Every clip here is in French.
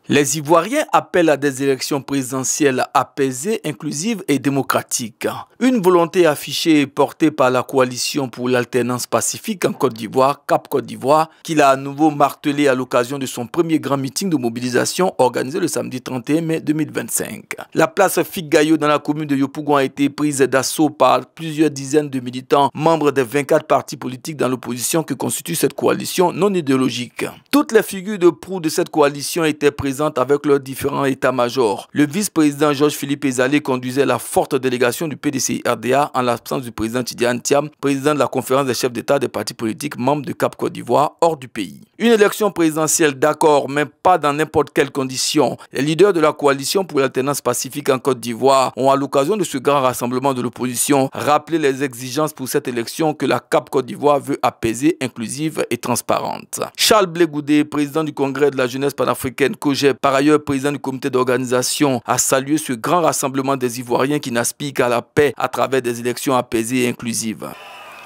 Les Ivoiriens appellent à des élections présidentielles apaisées, inclusives et démocratiques. Une volonté affichée et portée par la coalition pour l'alternance pacifique en Côte d'Ivoire, Cap Côte d'Ivoire, qu'il a à nouveau martelé à l'occasion de son premier grand meeting de mobilisation organisé le samedi 31 mai 2025. La place Figues-Gaillot dans la commune de Yopougon a été prise d'assaut par plusieurs dizaines de militants, membres des 24 partis politiques dans l'opposition que constitue cette coalition non idéologique. Toutes les figures de proue de cette coalition étaient présentes avec leurs différents états-majors. Le vice-président Georges-Philippe Ezalé conduisait la forte délégation du PDCI-RDA en l'absence du président Tidiane Thiam, président de la conférence des chefs d'État des partis politiques membres de Cap Côte d'Ivoire hors du pays. Une élection présidentielle d'accord, mais pas dans n'importe quelles conditions. Les leaders de la coalition pour l'alternance pacifique en Côte d'Ivoire ont, à l'occasion de ce grand rassemblement de l'opposition, rappelé les exigences pour cette élection que la Cap Côte d'Ivoire veut apaiser, inclusive et transparente. Charles Blé Goudé, président du Congrès de la jeunesse panafricaine COGEP, par ailleurs président du comité d'organisation, a salué ce grand rassemblement des Ivoiriens qui n'aspirent qu'à la paix à travers des élections apaisées et inclusives.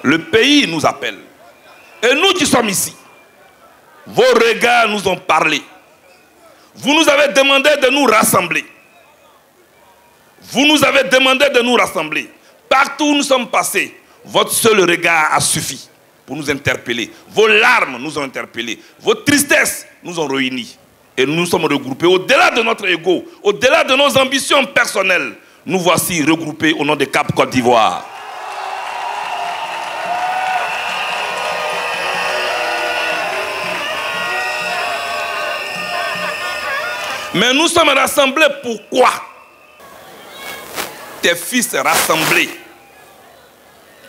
Le pays nous appelle. Et nous qui sommes ici, vos regards nous ont parlé. Vous nous avez demandé de nous rassembler. Vous nous avez demandé de nous rassembler. Partout où nous sommes passés, votre seul regard a suffi pour nous interpeller. Vos larmes nous ont interpellés. Vos tristesses nous ont réunis. Et nous nous sommes regroupés au-delà de notre ego, au-delà de nos ambitions personnelles. Nous voici regroupés au nom de Cap Côte d'Ivoire. Mais nous sommes rassemblés pourquoi? Tes fils rassemblés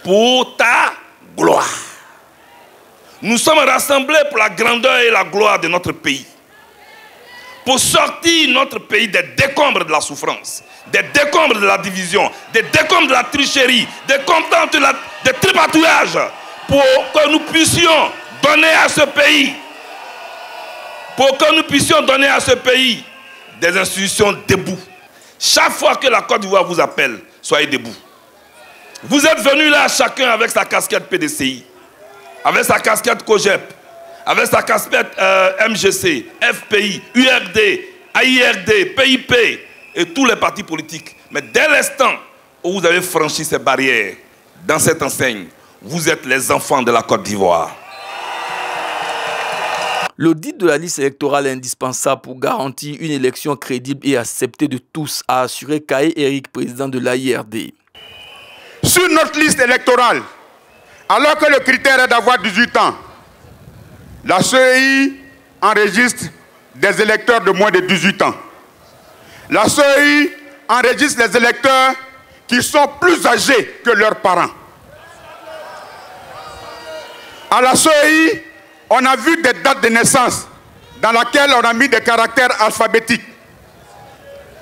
pour ta gloire. Nous sommes rassemblés pour la grandeur et la gloire de notre pays. Pour sortir notre pays des décombres de la souffrance, des décombres de la division, des décombres de la tricherie, des contentes, des tripatouillages, pour que nous puissions donner à ce pays, des institutions debout. Chaque fois que la Côte d'Ivoire vous appelle, soyez debout. Vous êtes venus là chacun avec sa casquette PDCI, avec sa casquette COGEP, avec sa casquette MGC, FPI, URD, AIRD, PIP et tous les partis politiques. Mais dès l'instant où vous avez franchi ces barrières, dans cette enseigne, vous êtes les enfants de la Côte d'Ivoire. L'audit de la liste électorale est indispensable pour garantir une élection crédible et acceptée de tous, a assuré Kaé Eric, président de l'AIRD. Sur notre liste électorale, alors que le critère est d'avoir 18 ans, la CEI enregistre des électeurs de moins de 18 ans. La CEI enregistre des électeurs qui sont plus âgés que leurs parents. À la CEI, on a vu des dates de naissance dans lesquelles on a mis des caractères alphabétiques.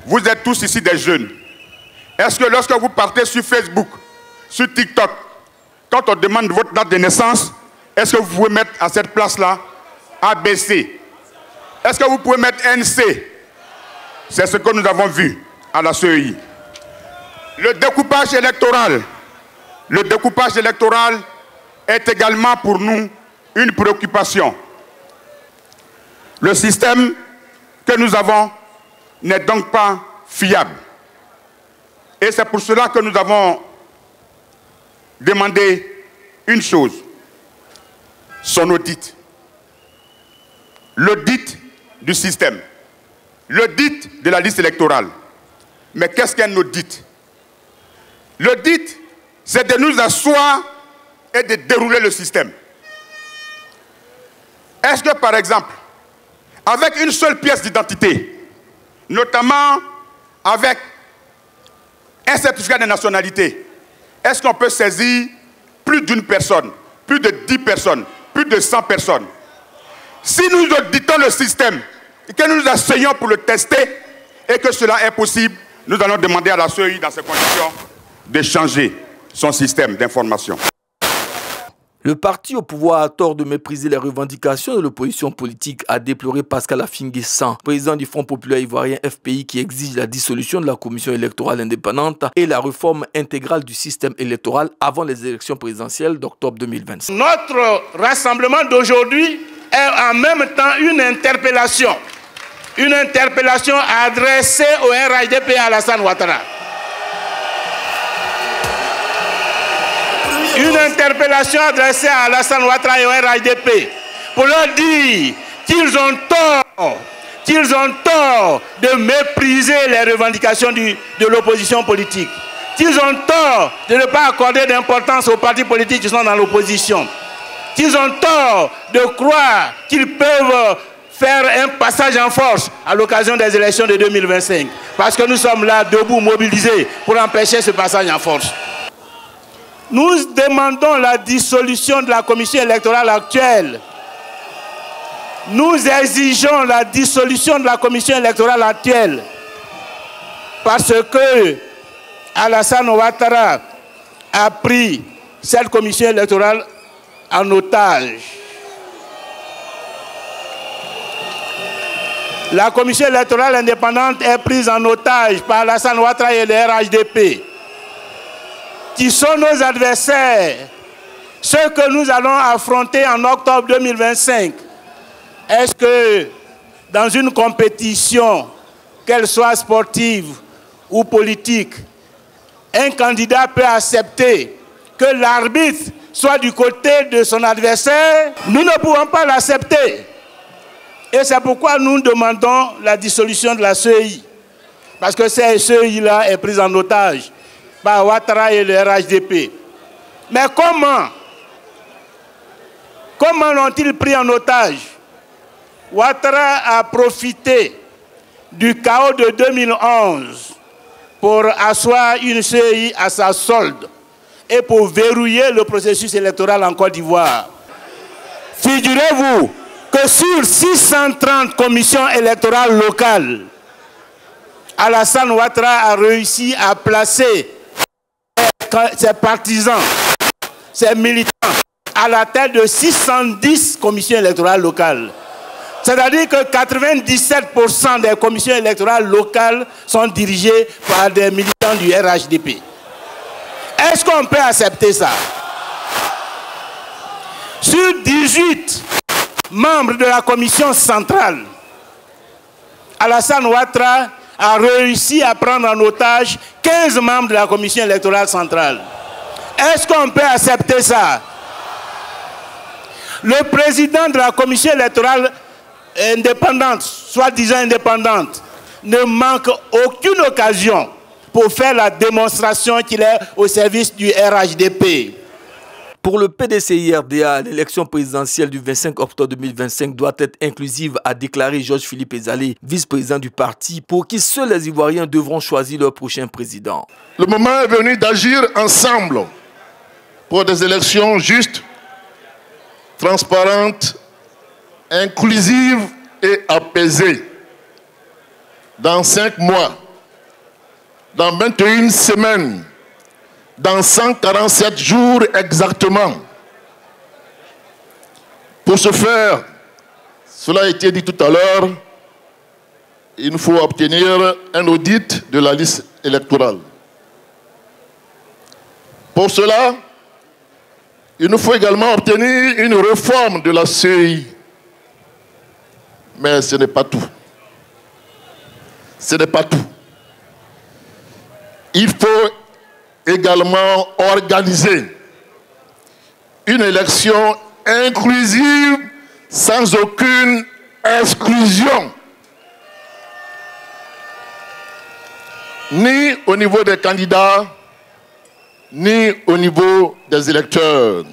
Vous êtes tous ici des jeunes. Est-ce que lorsque vous partez sur Facebook, sur TikTok, quand on demande votre date de naissance, est-ce que vous pouvez mettre à cette place-là ABC? Est-ce que vous pouvez mettre NC? C'est ce que nous avons vu à la CEI. Le découpage électoral est également pour nous une préoccupation. Le système que nous avons n'est donc pas fiable. Et c'est pour cela que nous avons demandé une chose, son audit. L'audit du système. L'audit de la liste électorale. Mais qu'est-ce qu'un audit? L'audit, c'est de nous asseoir et de dérouler le système. Est-ce que, par exemple, avec une seule pièce d'identité, notamment avec un certificat de nationalité, est-ce qu'on peut saisir plus d'une personne, plus de 10 personnes, plus de 100 personnes? Si nous auditons le système et que nous nous asseyons pour le tester et que cela est possible, nous allons demander à la CEI, dans ces conditions, de changer son système d'information. Le parti au pouvoir a tort de mépriser les revendications de l'opposition politique, a déploré Pascal Affinguessan, président du Front populaire ivoirien FPI, qui exige la dissolution de la commission électorale indépendante et la réforme intégrale du système électoral avant les élections présidentielles d'octobre 2025. Notre rassemblement d'aujourd'hui est en même temps une interpellation une interpellation adressée au RHDP et à Alassane Ouattara. Une interpellation adressée à Alassane Ouattara et au RHDP pour leur dire qu'ils ont tort de mépriser les revendications de l'opposition politique. Qu'ils ont tort de ne pas accorder d'importance aux partis politiques qui sont dans l'opposition. Qu'ils ont tort de croire qu'ils peuvent faire un passage en force à l'occasion des élections de 2025. Parce que nous sommes là, debout, mobilisés, pour empêcher ce passage en force. Nous demandons la dissolution de la commission électorale actuelle. Nous exigeons la dissolution de la commission électorale actuelle. Parce que Alassane Ouattara a pris cette commission électorale en otage. La commission électorale indépendante est prise en otage par Alassane Ouattara et le RHDP, qui sont nos adversaires. Ceux que nous allons affronter en octobre 2025. Est-ce que dans une compétition, qu'elle soit sportive ou politique, un candidat peut accepter que l'arbitre soit du côté de son adversaire? Nous ne pouvons pas l'accepter. Et c'est pourquoi nous demandons la dissolution de la CEI. Parce que cette CEI-là est prise en otage par Ouattara et le RHDP. Mais comment l'ont-ils pris en otage? Ouattara a profité du chaos de 2011 pour asseoir une CEI à sa solde et pour verrouiller le processus électoral en Côte d'Ivoire. Figurez-vous que sur 630 commissions électorales locales, Alassane Ouattara a réussi à placer ses partisans, ses militants à la tête de 610 commissions électorales locales. C'est-à-dire que 97% des commissions électorales locales sont dirigées par des militants du RHDP. Est-ce qu'on peut accepter ça? Sur 18 membres de la commission centrale, Alassane Ouattara a réussi à prendre en otage 15 membres de la commission électorale centrale. Est-ce qu'on peut accepter ça? Le président de la commission électorale indépendante, soi-disant indépendante, ne manque aucune occasion pour faire la démonstration qu'il est au service du RHDP. Pour le PDCI-RDA, l'élection présidentielle du 25 octobre 2025 doit être inclusive, a déclaré Georges-Philippe Ezalé, vice-président du parti, pour qui seuls les Ivoiriens devront choisir leur prochain président. Le moment est venu d'agir ensemble pour des élections justes, transparentes, inclusive et apaisée. Dans 5 mois, dans 21 semaines, dans 147 jours exactement. Pour ce faire, cela a été dit tout à l'heure, il nous faut obtenir un audit de la liste électorale. Pour cela, il nous faut également obtenir une réforme de la CEI. Mais ce n'est pas tout. Ce n'est pas tout. Il faut également organiser une élection inclusive sans aucune exclusion, ni au niveau des candidats, ni au niveau des électeurs.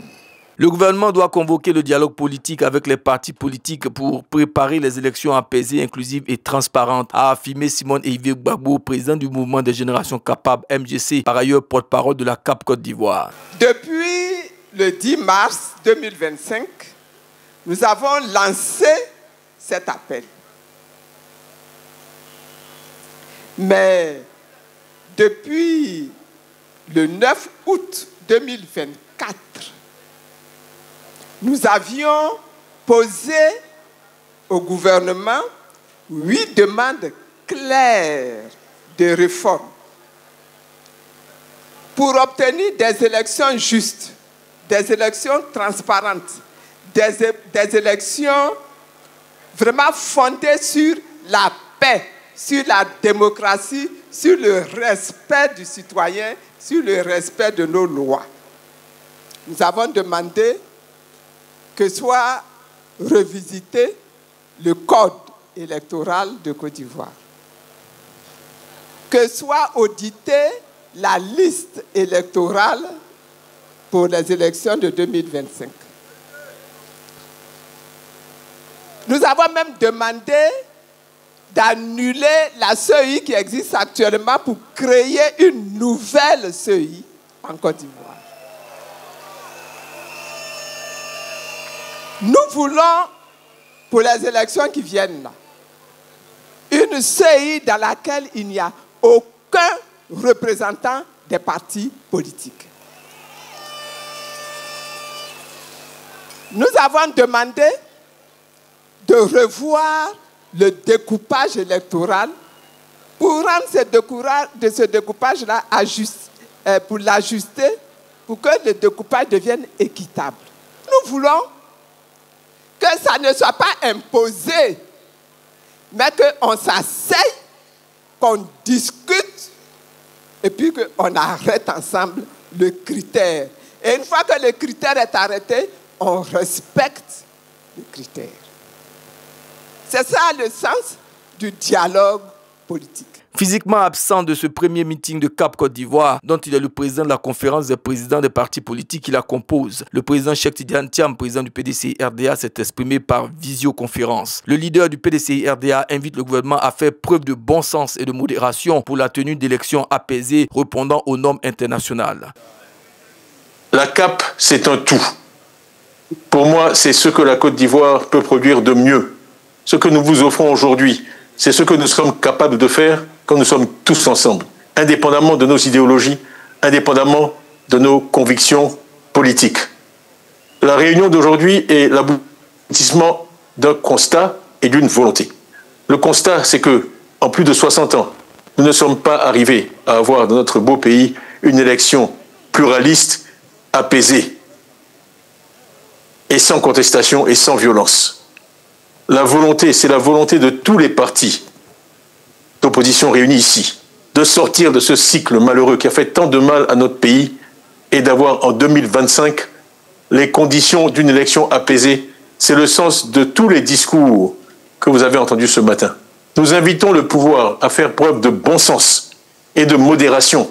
Le gouvernement doit convoquer le dialogue politique avec les partis politiques pour préparer les élections apaisées, inclusives et transparentes, a affirmé Simone Yves Gbagbo, président du mouvement des générations capables MGC, par ailleurs porte-parole de la CAP Côte d'Ivoire. Depuis le 10 mars 2025, nous avons lancé cet appel. Mais depuis le 9 août 2024, nous avions posé au gouvernement 8 demandes claires de réforme pour obtenir des élections justes, des élections transparentes, des élections vraiment fondées sur la paix, sur la démocratie, sur le respect du citoyen, sur le respect de nos lois. Nous avons demandé que soit revisité le code électoral de Côte d'Ivoire, que soit auditée la liste électorale pour les élections de 2025. Nous avons même demandé d'annuler la CEI qui existe actuellement pour créer une nouvelle CEI en Côte d'Ivoire. Nous voulons, pour les élections qui viennent là, une CEI dans laquelle il n'y a aucun représentant des partis politiques. Nous avons demandé de revoir le découpage électoral pour rendre ce découpage-là pour l'ajuster, pour que le découpage devienne équitable. Nous voulons que ça ne soit pas imposé, mais qu'on s'asseye, qu'on discute, et puis qu'on arrête ensemble le critère. Et une fois que le critère est arrêté, on respecte le critère. C'est ça le sens du dialogue politique. Physiquement absent de ce premier meeting de Cap Côte d'Ivoire, dont il est le président de la conférence des présidents des partis politiques qui la composent, le président Cheikh Tidiane Thiam, président du PDCI-RDA, s'est exprimé par visioconférence. Le leader du PDCI-RDA invite le gouvernement à faire preuve de bon sens et de modération pour la tenue d'élections apaisées répondant aux normes internationales. La CAP, c'est un tout. Pour moi, c'est ce que la Côte d'Ivoire peut produire de mieux. Ce que nous vous offrons aujourd'hui, c'est ce que nous sommes capables de faire quand nous sommes tous ensemble, indépendamment de nos idéologies, indépendamment de nos convictions politiques. La réunion d'aujourd'hui est l'aboutissement d'un constat et d'une volonté. Le constat, c'est que, en plus de 60 ans, nous ne sommes pas arrivés à avoir dans notre beau pays une élection pluraliste, apaisée, et sans contestation et sans violence. La volonté, c'est la volonté de tous les partis d'opposition réunis ici, de sortir de ce cycle malheureux qui a fait tant de mal à notre pays et d'avoir en 2025 les conditions d'une élection apaisée. C'est le sens de tous les discours que vous avez entendus ce matin. Nous invitons le pouvoir à faire preuve de bon sens et de modération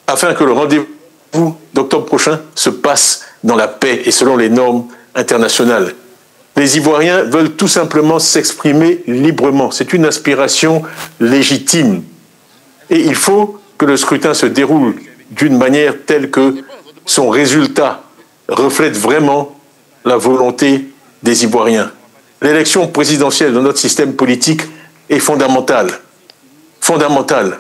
afin que le rendez-vous d'octobre prochain se passe dans la paix et selon les normes internationales. Les Ivoiriens veulent tout simplement s'exprimer librement. C'est une aspiration légitime. Et il faut que le scrutin se déroule d'une manière telle que son résultat reflète vraiment la volonté des Ivoiriens. L'élection présidentielle dans notre système politique est fondamentale. Fondamentale.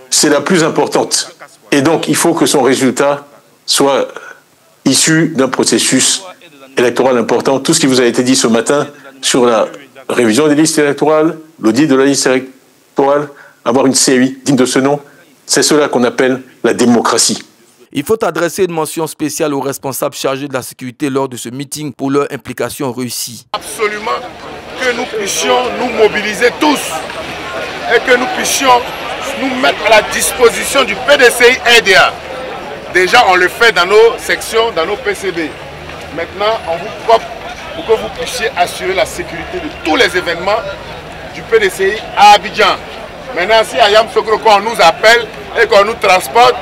C'est la plus importante. Et donc, il faut que son résultat soit issu d'un processus électoral important. Tout ce qui vous a été dit ce matin sur la révision des listes électorales, l'audit de la liste électorale, avoir une CEI digne de ce nom, c'est cela qu'on appelle la démocratie. Il faut adresser une mention spéciale aux responsables chargés de la sécurité lors de ce meeting pour leur implication réussie. Absolument que nous puissions nous mobiliser tous et que nous puissions nous mettre à la disposition du PDCI-RDA. Déjà, on le fait dans nos sections, dans nos PCB. Maintenant, on vous propre pour que vous puissiez assurer la sécurité de tous les événements du PDCI à Abidjan. Maintenant, si à Yamoussoukro, on nous appelle et qu'on nous transporte,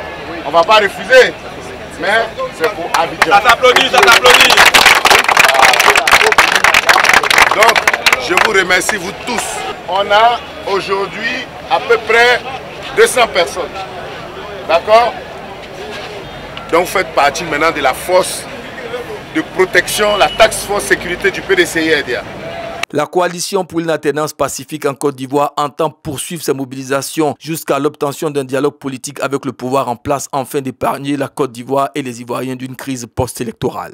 on ne va pas refuser. Mais c'est pour Abidjan. Ça s'applaudit, ça s'applaudit. Donc, je vous remercie, vous tous. On a aujourd'hui à peu près 200 personnes. D'accord? Donc, vous faites partie maintenant de la force de protection, la task force sécurité du PDCI-RDA. La coalition pour une alternance pacifique en Côte d'Ivoire entend poursuivre ses mobilisations jusqu'à l'obtention d'un dialogue politique avec le pouvoir en place afin d'épargner la Côte d'Ivoire et les Ivoiriens d'une crise post-électorale.